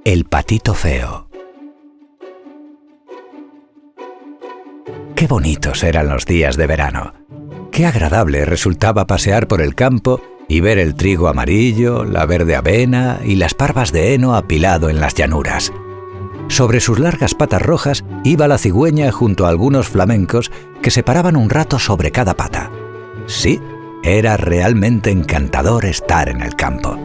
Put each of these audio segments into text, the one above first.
El patito feo. Qué bonitos eran los días de verano. Qué agradable resultaba pasear por el campo y ver el trigo amarillo, la verde avena y las parvas de heno apilado en las llanuras. Sobre sus largas patas rojas iba la cigüeña junto a algunos flamencos que se paraban un rato sobre cada pata. Sí, era realmente encantador estar en el campo.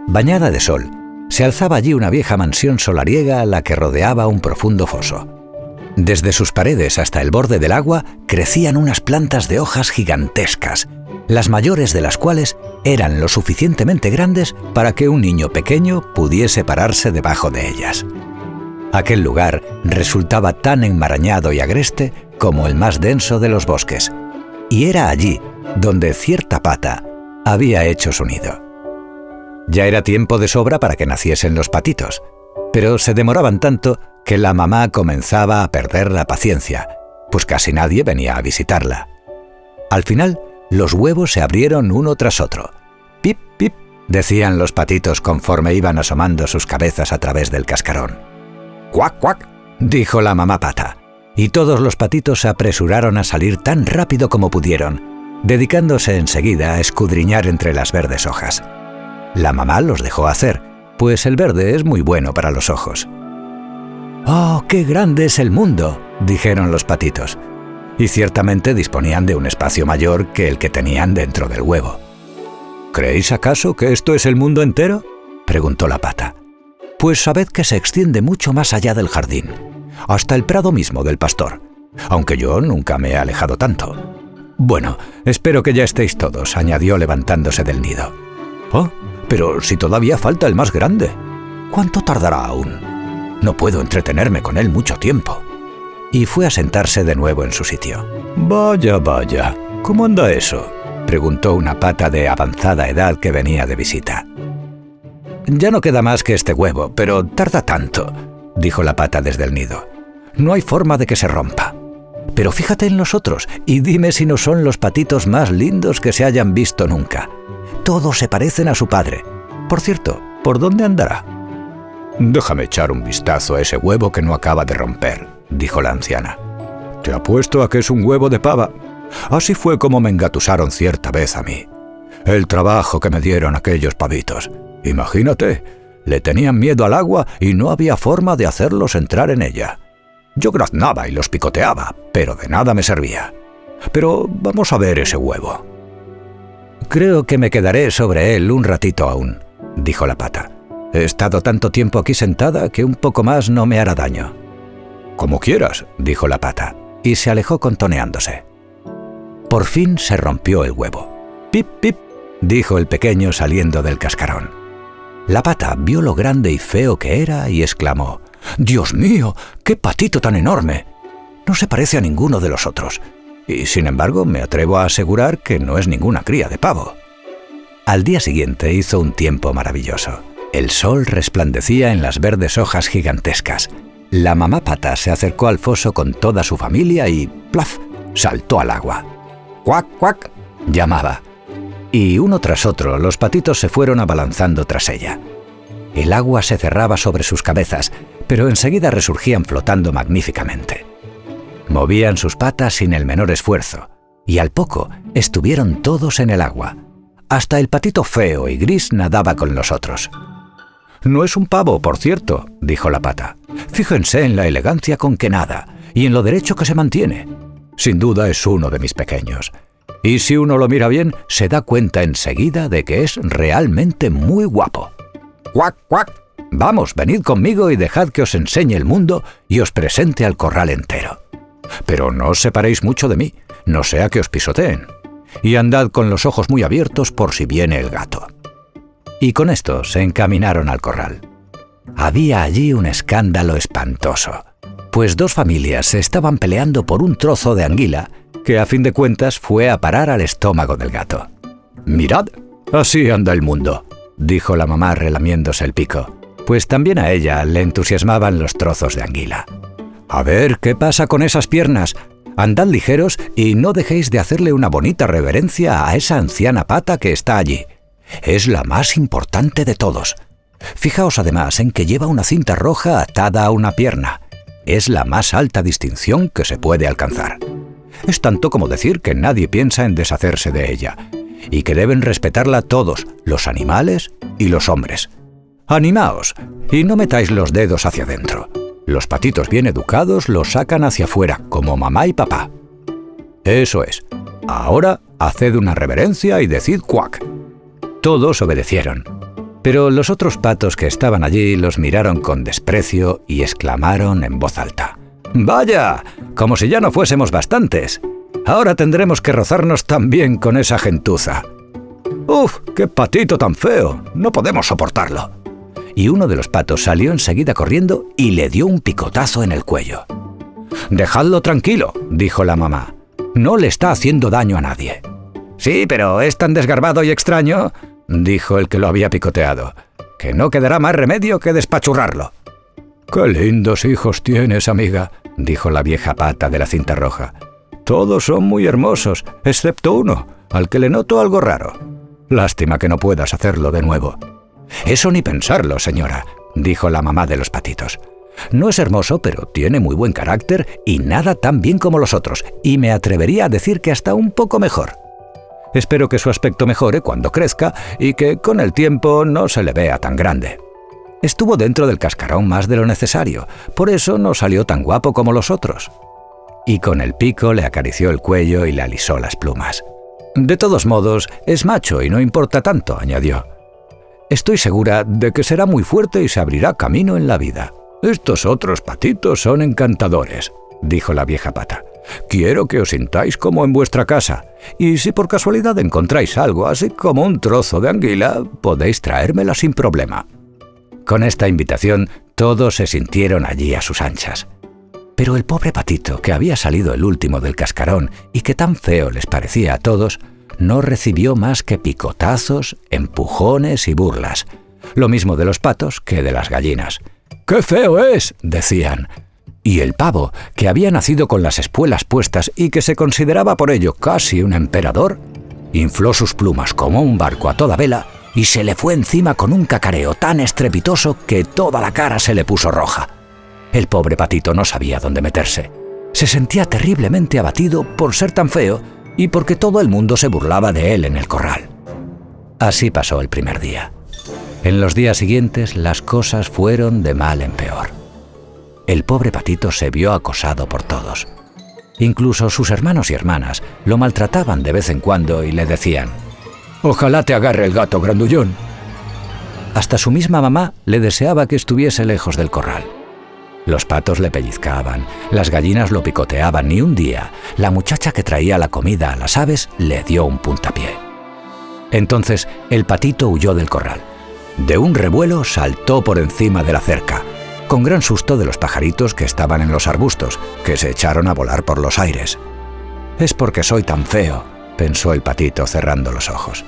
Bañada de sol, se alzaba allí una vieja mansión solariega a la que rodeaba un profundo foso. Desde sus paredes hasta el borde del agua crecían unas plantas de hojas gigantescas, las mayores de las cuales eran lo suficientemente grandes para que un niño pequeño pudiese pararse debajo de ellas. Aquel lugar resultaba tan enmarañado y agreste como el más denso de los bosques, y era allí donde cierta pata había hecho su nido. Ya era tiempo de sobra para que naciesen los patitos, pero se demoraban tanto que la mamá comenzaba a perder la paciencia, pues casi nadie venía a visitarla. Al final, los huevos se abrieron uno tras otro. «Pip, pip», decían los patitos conforme iban asomando sus cabezas a través del cascarón. «Cuac, cuac», dijo la mamá pata, y todos los patitos se apresuraron a salir tan rápido como pudieron, dedicándose enseguida a escudriñar entre las verdes hojas. La mamá los dejó hacer, pues el verde es muy bueno para los ojos. «¡Oh, qué grande es el mundo!», dijeron los patitos, y ciertamente disponían de un espacio mayor que el que tenían dentro del huevo. «¿Creéis acaso que esto es el mundo entero?», preguntó la pata. «Pues sabed que se extiende mucho más allá del jardín, hasta el prado mismo del pastor, aunque yo nunca me he alejado tanto. Bueno, espero que ya estéis todos», añadió levantándose del nido. «Oh, pero si todavía falta el más grande. ¿Cuánto tardará aún? No puedo entretenerme con él mucho tiempo». Y fue a sentarse de nuevo en su sitio. «Vaya, vaya, ¿cómo anda eso?», preguntó una pata de avanzada edad que venía de visita. «Ya no queda más que este huevo, pero tarda tanto», dijo la pata desde el nido. «No hay forma de que se rompa. Pero fíjate en los otros y dime si no son los patitos más lindos que se hayan visto nunca. Todos se parecen a su padre. Por cierto, ¿por dónde andará?». «Déjame echar un vistazo a ese huevo que no acaba de romper», dijo la anciana. «Te apuesto a que es un huevo de pava. Así fue como me engatusaron cierta vez a mí. El trabajo que me dieron aquellos pavitos. Imagínate, le tenían miedo al agua y no había forma de hacerlos entrar en ella. Yo graznaba y los picoteaba, pero de nada me servía. Pero vamos a ver ese huevo». «Creo que me quedaré sobre él un ratito aún», dijo la pata. «He estado tanto tiempo aquí sentada que un poco más no me hará daño». «Como quieras», dijo la pata, y se alejó contoneándose. Por fin se rompió el huevo. «Pip, pip», dijo el pequeño saliendo del cascarón. La pata vio lo grande y feo que era y exclamó: «¡Dios mío, qué patito tan enorme! No se parece a ninguno de los otros, y sin embargo me atrevo a asegurar que no es ninguna cría de pavo». Al día siguiente hizo un tiempo maravilloso. El sol resplandecía en las verdes hojas gigantescas. La mamá pata se acercó al foso con toda su familia y ¡plaf!, saltó al agua. «¡Cuac, cuac!», llamaba. Y uno tras otro los patitos se fueron abalanzando tras ella. El agua se cerraba sobre sus cabezas, pero enseguida resurgían flotando magníficamente. Movían sus patas sin el menor esfuerzo, y al poco estuvieron todos en el agua. Hasta el patito feo y gris nadaba con los otros. «No es un pavo, por cierto», dijo la pata. «Fíjense en la elegancia con que nada y en lo derecho que se mantiene. Sin duda es uno de mis pequeños. Y si uno lo mira bien, se da cuenta enseguida de que es realmente muy guapo. ¡Cuac, cuac! Vamos, venid conmigo y dejad que os enseñe el mundo y os presente al corral entero. Pero no os separéis mucho de mí, no sea que os pisoteen. Y andad con los ojos muy abiertos por si viene el gato». Y con esto se encaminaron al corral. Había allí un escándalo espantoso, pues dos familias se estaban peleando por un trozo de anguila que a fin de cuentas fue a parar al estómago del gato. «Mirad, así anda el mundo», dijo la mamá relamiéndose el pico, pues también a ella le entusiasmaban los trozos de anguila. «A ver, ¿qué pasa con esas piernas? Andad ligeros y no dejéis de hacerle una bonita reverencia a esa anciana pata que está allí. Es la más importante de todos. Fijaos además en que lleva una cinta roja atada a una pierna. Es la más alta distinción que se puede alcanzar. Es tanto como decir que nadie piensa en deshacerse de ella, y que deben respetarla todos, los animales y los hombres. Animaos, y no metáis los dedos hacia adentro. Los patitos bien educados los sacan hacia afuera, como mamá y papá. Eso es. Ahora haced una reverencia y decid cuac. Todos obedecieron. Pero los otros patos que estaban allí los miraron con desprecio y exclamaron en voz alta: ¡Vaya! Como si ya no fuésemos bastantes. Ahora tendremos que rozarnos también con esa gentuza. ¡Uf! ¡Qué patito tan feo! No podemos soportarlo. Y uno de los patos salió enseguida corriendo y le dio un picotazo en el cuello. «Dejadlo tranquilo», dijo la mamá. «No le está haciendo daño a nadie». «Sí, pero es tan desgarbado y extraño», dijo el que lo había picoteado, «que no quedará más remedio que despachurrarlo». «Qué lindos hijos tienes, amiga», dijo la vieja pata de la cinta roja. «Todos son muy hermosos, excepto uno, al que le noto algo raro. Lástima que no puedas hacerlo de nuevo». «Eso ni pensarlo, señora», dijo la mamá de los patitos. «No es hermoso, pero tiene muy buen carácter y nada tan bien como los otros, y me atrevería a decir que hasta un poco mejor. Espero que su aspecto mejore cuando crezca y que con el tiempo no se le vea tan grande. Estuvo dentro del cascarón más de lo necesario, por eso no salió tan guapo como los otros». Y con el pico le acarició el cuello y le alisó las plumas. «De todos modos, es macho y no importa tanto», añadió. «Estoy segura de que será muy fuerte y se abrirá camino en la vida». «Estos otros patitos son encantadores», dijo la vieja pata. «Quiero que os sintáis como en vuestra casa, y si por casualidad encontráis algo así como un trozo de anguila, podéis traérmela sin problema». Con esta invitación, todos se sintieron allí a sus anchas. Pero el pobre patito, que había salido el último del cascarón y que tan feo les parecía a todos, no recibió más que picotazos, empujones y burlas. Lo mismo de los patos que de las gallinas. «¡Qué feo es!», decían. Y el pavo, que había nacido con las espuelas puestas y que se consideraba por ello casi un emperador, infló sus plumas como un barco a toda vela y se le fue encima con un cacareo tan estrepitoso que toda la cara se le puso roja. El pobre patito no sabía dónde meterse. Se sentía terriblemente abatido por ser tan feo y porque todo el mundo se burlaba de él en el corral. Así pasó el primer día. En los días siguientes las cosas fueron de mal en peor. El pobre patito se vio acosado por todos. Incluso sus hermanos y hermanas lo maltrataban de vez en cuando y le decían: «Ojalá te agarre el gato grandullón». Hasta su misma mamá le deseaba que estuviese lejos del corral. Los patos le pellizcaban, las gallinas lo picoteaban y un día la muchacha que traía la comida a las aves le dio un puntapié. Entonces el patito huyó del corral. De un revuelo saltó por encima de la cerca, con gran susto de los pajaritos que estaban en los arbustos, que se echaron a volar por los aires. «Es porque soy tan feo», pensó el patito cerrando los ojos.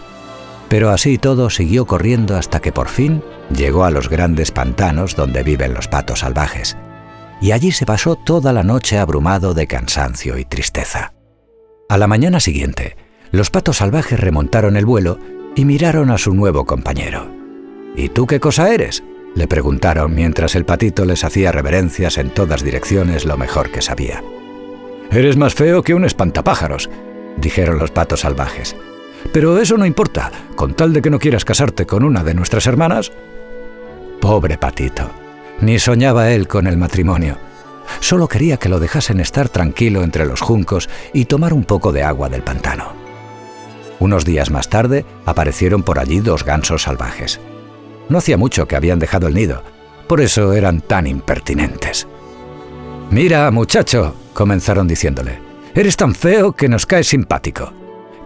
Pero así y todo siguió corriendo hasta que por fin llegó a los grandes pantanos donde viven los patos salvajes. Y allí se pasó toda la noche abrumado de cansancio y tristeza. A la mañana siguiente, los patos salvajes remontaron el vuelo y miraron a su nuevo compañero. «¿Y tú qué cosa eres?», le preguntaron mientras el patito les hacía reverencias en todas direcciones lo mejor que sabía. «Eres más feo que un espantapájaros», dijeron los patos salvajes. «Pero eso no importa, con tal de que no quieras casarte con una de nuestras hermanas». Pobre patito, ni soñaba él con el matrimonio. Solo quería que lo dejasen estar tranquilo entre los juncos y tomar un poco de agua del pantano. Unos días más tarde aparecieron por allí 2 gansos salvajes. No hacía mucho que habían dejado el nido, por eso eran tan impertinentes. «Mira, muchacho», comenzaron diciéndole, «eres tan feo que nos caes simpático.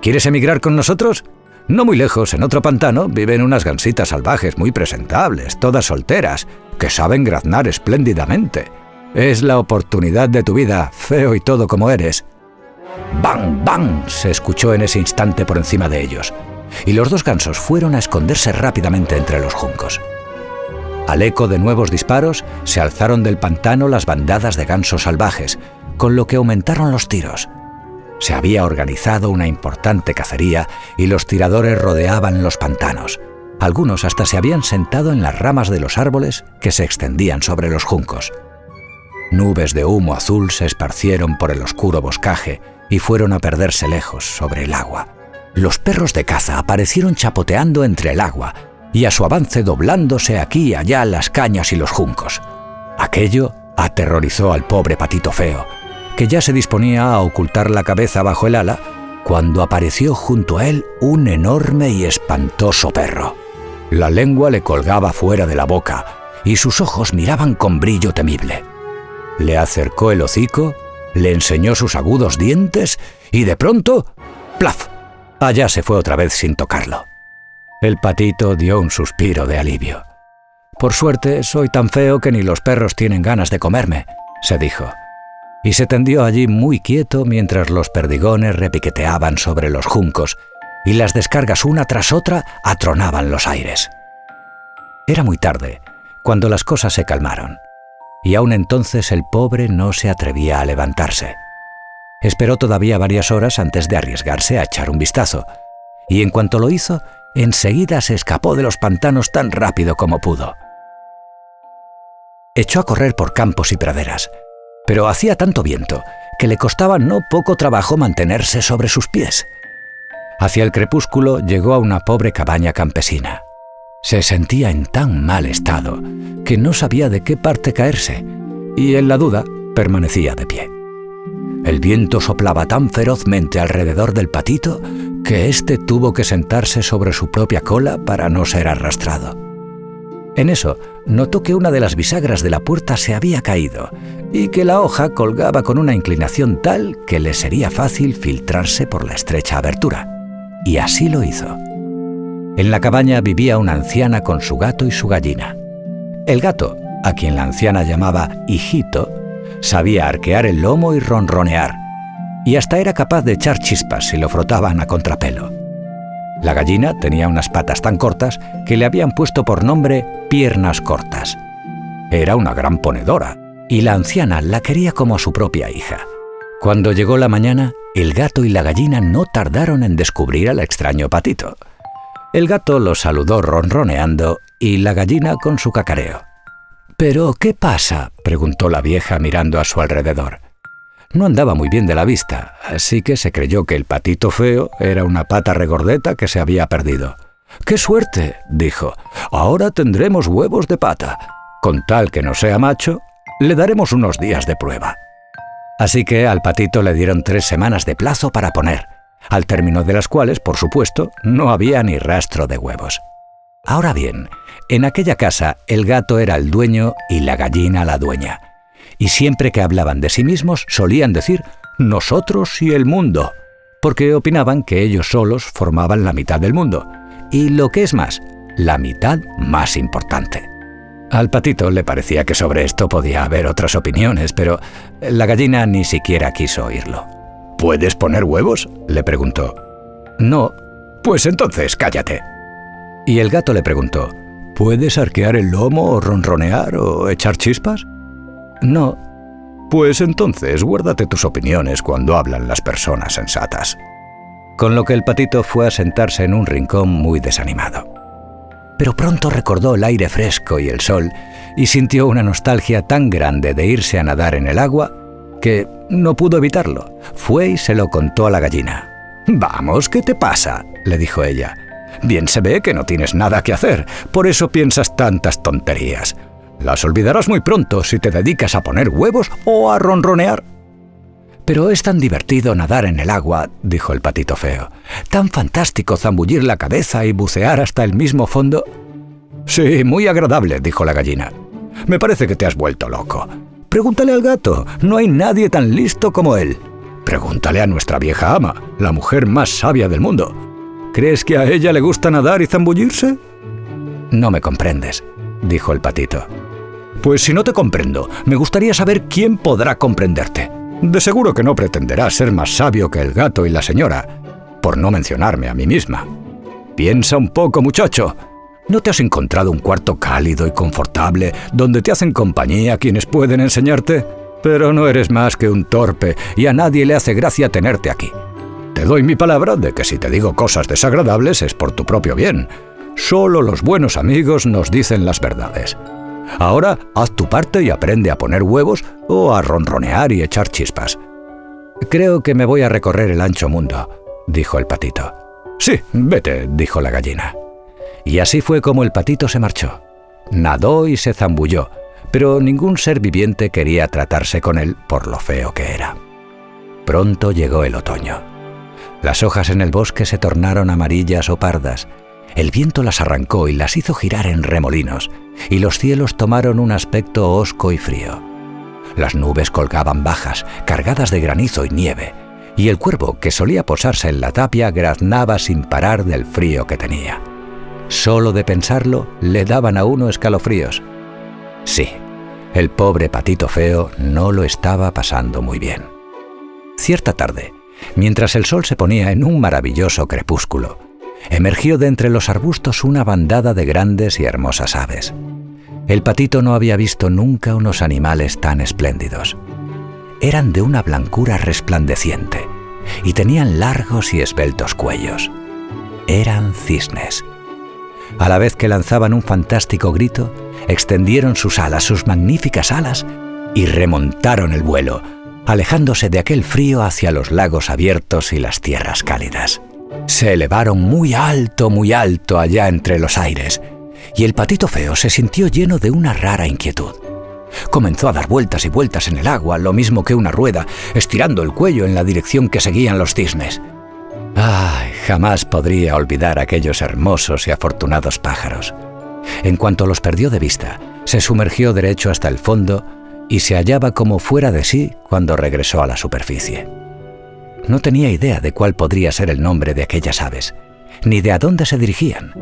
¿Quieres emigrar con nosotros? No muy lejos, en otro pantano, viven unas gansitas salvajes muy presentables, todas solteras, que saben graznar espléndidamente. Es la oportunidad de tu vida, feo y todo como eres». «¡Bang, bang!», se escuchó en ese instante por encima de ellos, y los 2 gansos fueron a esconderse rápidamente entre los juncos. Al eco de nuevos disparos, se alzaron del pantano las bandadas de gansos salvajes, con lo que aumentaron los tiros. Se había organizado una importante cacería y los tiradores rodeaban los pantanos. Algunos hasta se habían sentado en las ramas de los árboles que se extendían sobre los juncos. Nubes de humo azul se esparcieron por el oscuro boscaje y fueron a perderse lejos sobre el agua. Los perros de caza aparecieron chapoteando entre el agua y a su avance doblándose aquí y allá las cañas y los juncos. Aquello aterrorizó al pobre Patito Feo, que ya se disponía a ocultar la cabeza bajo el ala, cuando apareció junto a él un enorme y espantoso perro. La lengua le colgaba fuera de la boca y sus ojos miraban con brillo temible. Le acercó el hocico, le enseñó sus agudos dientes y de pronto, ¡plaf!, allá se fue otra vez sin tocarlo. El patito dio un suspiro de alivio. «Por suerte, soy tan feo que ni los perros tienen ganas de comerme», se dijo, y se tendió allí muy quieto mientras los perdigones repiqueteaban sobre los juncos y las descargas una tras otra atronaban los aires. Era muy tarde, cuando las cosas se calmaron, y aún entonces el pobre no se atrevía a levantarse. Esperó todavía varias horas antes de arriesgarse a echar un vistazo, y en cuanto lo hizo, enseguida se escapó de los pantanos tan rápido como pudo. Echó a correr por campos y praderas, pero hacía tanto viento que le costaba no poco trabajo mantenerse sobre sus pies. Hacia el crepúsculo llegó a una pobre cabaña campesina. Se sentía en tan mal estado que no sabía de qué parte caerse, y en la duda permanecía de pie. El viento soplaba tan ferozmente alrededor del patito que éste tuvo que sentarse sobre su propia cola para no ser arrastrado. En eso, notó que una de las bisagras de la puerta se había caído y que la hoja colgaba con una inclinación tal que le sería fácil filtrarse por la estrecha abertura. Y así lo hizo. En la cabaña vivía una anciana con su gato y su gallina. El gato, a quien la anciana llamaba Hijito, sabía arquear el lomo y ronronear, y hasta era capaz de echar chispas si lo frotaban a contrapelo. La gallina tenía unas patas tan cortas que le habían puesto por nombre Piernas Cortas. Era una gran ponedora, y la anciana la quería como a su propia hija. Cuando llegó la mañana, el gato y la gallina no tardaron en descubrir al extraño patito. El gato los saludó ronroneando y la gallina con su cacareo. «¿Pero qué pasa?», preguntó la vieja mirando a su alrededor. No andaba muy bien de la vista, así que se creyó que el Patito Feo era una pata regordeta que se había perdido. «¡Qué suerte!», dijo. «Ahora tendremos huevos de pata. Con tal que no sea macho, le daremos unos días de prueba». Así que al patito le dieron 3 semanas de plazo para poner, al término de las cuales, por supuesto, no había ni rastro de huevos. Ahora bien, en aquella casa el gato era el dueño y la gallina la dueña, y siempre que hablaban de sí mismos solían decir «nosotros y el mundo», porque opinaban que ellos solos formaban la mitad del mundo, y lo que es más, la mitad más importante. Al patito le parecía que sobre esto podía haber otras opiniones, pero la gallina ni siquiera quiso oírlo. «¿Puedes poner huevos?», le preguntó. «No». «Pues entonces cállate». Y el gato le preguntó: «¿Puedes arquear el lomo o ronronear o echar chispas?». «No». «Pues entonces guárdate tus opiniones cuando hablan las personas sensatas». Con lo que el patito fue a sentarse en un rincón muy desanimado. Pero pronto recordó el aire fresco y el sol y sintió una nostalgia tan grande de irse a nadar en el agua que no pudo evitarlo. Fue y se lo contó a la gallina. «Vamos, ¿qué te pasa?», le dijo ella. «Bien se ve que no tienes nada que hacer, por eso piensas tantas tonterías. Las olvidarás muy pronto si te dedicas a poner huevos o a ronronear». «Pero es tan divertido nadar en el agua», dijo el Patito Feo. «Tan fantástico zambullir la cabeza y bucear hasta el mismo fondo». «Sí, muy agradable», dijo la gallina. «Me parece que te has vuelto loco. Pregúntale al gato, no hay nadie tan listo como él. Pregúntale a nuestra vieja ama, la mujer más sabia del mundo. ¿Crees que a ella le gusta nadar y zambullirse?». «No me comprendes», dijo el patito. «Pues si no te comprendo, me gustaría saber quién podrá comprenderte. De seguro que no pretenderás ser más sabio que el gato y la señora, por no mencionarme a mí misma. Piensa un poco, muchacho. ¿No te has encontrado un cuarto cálido y confortable donde te hacen compañía quienes pueden enseñarte? Pero no eres más que un torpe y a nadie le hace gracia tenerte aquí. Te doy mi palabra de que si te digo cosas desagradables es por tu propio bien. Solo los buenos amigos nos dicen las verdades. Ahora haz tu parte y aprende a poner huevos o a ronronear y echar chispas. Creo que me voy a recorrer el ancho mundo, dijo el patito. Sí, vete, dijo la gallina. Y así fue como el patito se marchó. Nadó y se zambulló, pero ningún ser viviente quería tratarse con él por lo feo que era. Pronto llegó el otoño. Las hojas en el bosque se tornaron amarillas o pardas. El viento las arrancó y las hizo girar en remolinos, y los cielos tomaron un aspecto hosco y frío. Las nubes colgaban bajas, cargadas de granizo y nieve, y el cuervo, que solía posarse en la tapia, graznaba sin parar del frío que tenía. Solo de pensarlo le daban a uno escalofríos. Sí, el pobre patito feo no lo estaba pasando muy bien. Cierta tarde, mientras el sol se ponía en un maravilloso crepúsculo, emergió de entre los arbustos una bandada de grandes y hermosas aves. El patito no había visto nunca unos animales tan espléndidos. Eran de una blancura resplandeciente y tenían largos y esbeltos cuellos. Eran cisnes. A la vez que lanzaban un fantástico grito, extendieron sus alas, sus magníficas alas, y remontaron el vuelo, alejándose de aquel frío hacia los lagos abiertos y las tierras cálidas. Se elevaron muy alto allá entre los aires, y el patito feo se sintió lleno de una rara inquietud. Comenzó a dar vueltas y vueltas en el agua, lo mismo que una rueda, estirando el cuello en la dirección que seguían los cisnes. ¡Ay! Jamás podría olvidar aquellos hermosos y afortunados pájaros. En cuanto los perdió de vista, se sumergió derecho hasta el fondo y se hallaba como fuera de sí cuando regresó a la superficie. No tenía idea de cuál podría ser el nombre de aquellas aves, ni de a dónde se dirigían,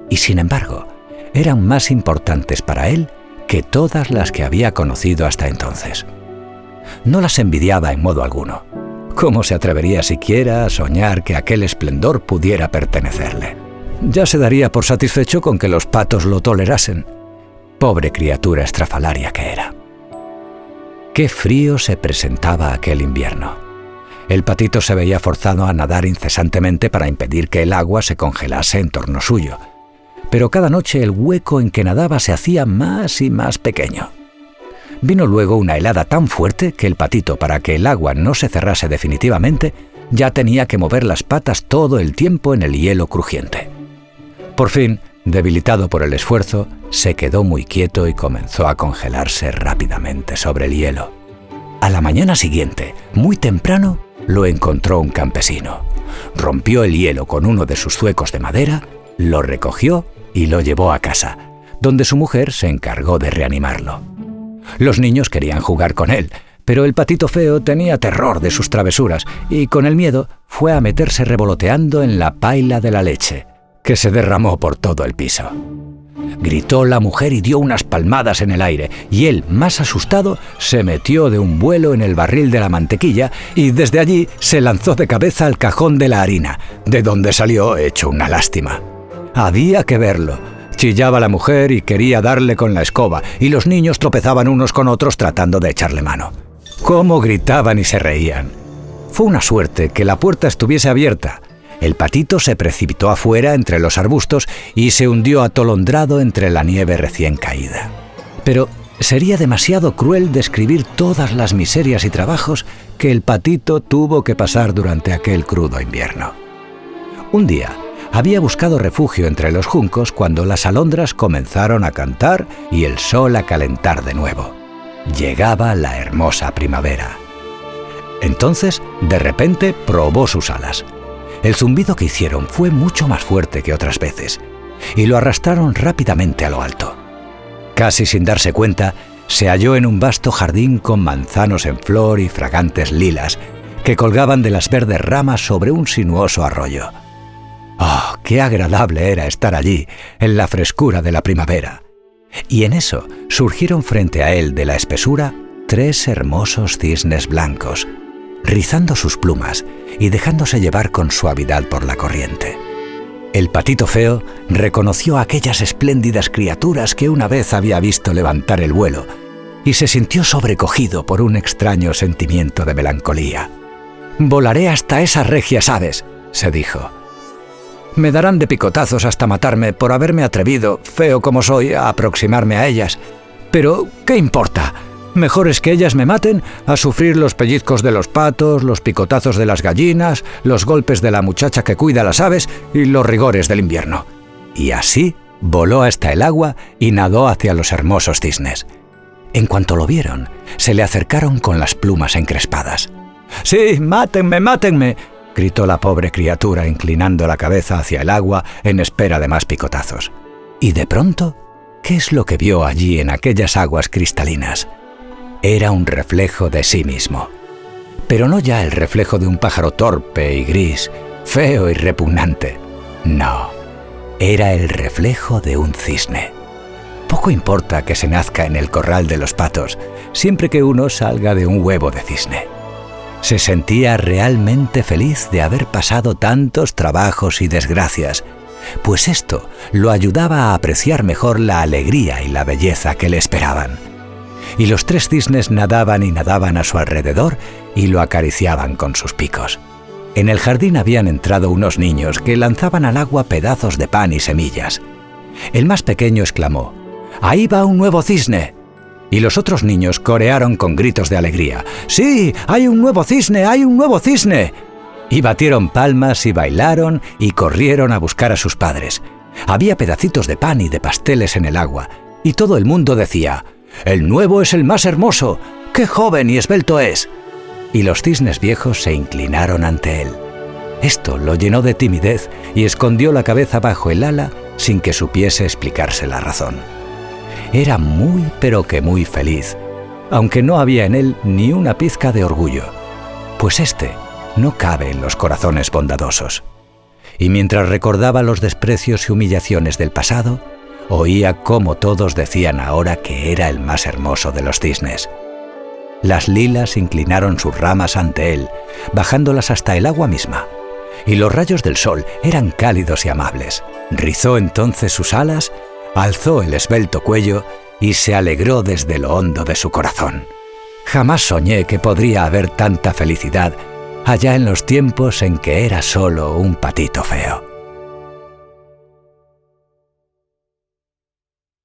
y sin embargo, eran más importantes para él que todas las que había conocido hasta entonces. No las envidiaba en modo alguno. ¿Cómo se atrevería siquiera a soñar que aquel esplendor pudiera pertenecerle? Ya se daría por satisfecho con que los patos lo tolerasen. Pobre criatura estrafalaria que era. Qué frío se presentaba aquel invierno. El patito se veía forzado a nadar incesantemente para impedir que el agua se congelase en torno suyo. Pero cada noche el hueco en que nadaba se hacía más y más pequeño. Vino luego una helada tan fuerte que el patito, para que el agua no se cerrase definitivamente, ya tenía que mover las patas todo el tiempo en el hielo crujiente. Por fin, debilitado por el esfuerzo, se quedó muy quieto y comenzó a congelarse rápidamente sobre el hielo. A la mañana siguiente, muy temprano, lo encontró un campesino. Rompió el hielo con uno de sus zuecos de madera, lo recogió y lo llevó a casa, donde su mujer se encargó de reanimarlo. Los niños querían jugar con él, pero el patito feo tenía terror de sus travesuras y con el miedo fue a meterse revoloteando en la paila de la leche, que se derramó por todo el piso. Gritó la mujer y dio unas palmadas en el aire, y él, más asustado, se metió de un vuelo en el barril de la mantequilla y desde allí se lanzó de cabeza al cajón de la harina, de donde salió hecho una lástima. Había que verlo. Chillaba la mujer y quería darle con la escoba, y los niños tropezaban unos con otros tratando de echarle mano. ¡Cómo gritaban y se reían! Fue una suerte que la puerta estuviese abierta. El patito se precipitó afuera entre los arbustos y se hundió atolondrado entre la nieve recién caída. Pero sería demasiado cruel describir todas las miserias y trabajos que el patito tuvo que pasar durante aquel crudo invierno. Un día, había buscado refugio entre los juncos cuando las alondras comenzaron a cantar y el sol a calentar de nuevo. Llegaba la hermosa primavera. Entonces, de repente, probó sus alas. El zumbido que hicieron fue mucho más fuerte que otras veces, y lo arrastraron rápidamente a lo alto. Casi sin darse cuenta, se halló en un vasto jardín con manzanos en flor y fragantes lilas que colgaban de las verdes ramas sobre un sinuoso arroyo. ¡Oh, qué agradable era estar allí, en la frescura de la primavera! Y en eso surgieron frente a él de la espesura 3 hermosos cisnes blancos, rizando sus plumas y dejándose llevar con suavidad por la corriente. El patito feo reconoció a aquellas espléndidas criaturas que una vez había visto levantar el vuelo y se sintió sobrecogido por un extraño sentimiento de melancolía. «Volaré hasta esas regias aves», se dijo. Me darán de picotazos hasta matarme por haberme atrevido, feo como soy, a aproximarme a ellas. Pero, ¿qué importa? Mejor es que ellas me maten a sufrir los pellizcos de los patos, los picotazos de las gallinas, los golpes de la muchacha que cuida las aves y los rigores del invierno. Y así voló hasta el agua y nadó hacia los hermosos cisnes. En cuanto lo vieron, se le acercaron con las plumas encrespadas. «¡Sí, mátenme, mátenme!», gritó la pobre criatura inclinando la cabeza hacia el agua en espera de más picotazos. Y de pronto, ¿qué es lo que vio allí en aquellas aguas cristalinas? Era un reflejo de sí mismo. Pero no ya el reflejo de un pájaro torpe y gris, feo y repugnante. No, era el reflejo de un cisne. Poco importa que se nazca en el corral de los patos, siempre que uno salga de un huevo de cisne. Se sentía realmente feliz de haber pasado tantos trabajos y desgracias, pues esto lo ayudaba a apreciar mejor la alegría y la belleza que le esperaban. Y los 3 cisnes nadaban y nadaban a su alrededor y lo acariciaban con sus picos. En el jardín habían entrado unos niños que lanzaban al agua pedazos de pan y semillas. El más pequeño exclamó: «¡Ahí va un nuevo cisne!». Y los otros niños corearon con gritos de alegría: «¡Sí, hay un nuevo cisne, hay un nuevo cisne!». Y batieron palmas y bailaron y corrieron a buscar a sus padres. Había pedacitos de pan y de pasteles en el agua, y todo el mundo decía: «¡El nuevo es el más hermoso! ¡Qué joven y esbelto es!». Y los cisnes viejos se inclinaron ante él. Esto lo llenó de timidez y escondió la cabeza bajo el ala sin que supiese explicarse la razón. Era muy pero que muy feliz, aunque no había en él ni una pizca de orgullo, pues este no cabe en los corazones bondadosos. Y mientras recordaba los desprecios y humillaciones del pasado, oía cómo todos decían ahora que era el más hermoso de los cisnes. Las lilas inclinaron sus ramas ante él, bajándolas hasta el agua misma, y los rayos del sol eran cálidos y amables. Rizó entonces sus alas, alzó el esbelto cuello y se alegró desde lo hondo de su corazón. Jamás soñé que podría haber tanta felicidad allá en los tiempos en que era solo un patito feo.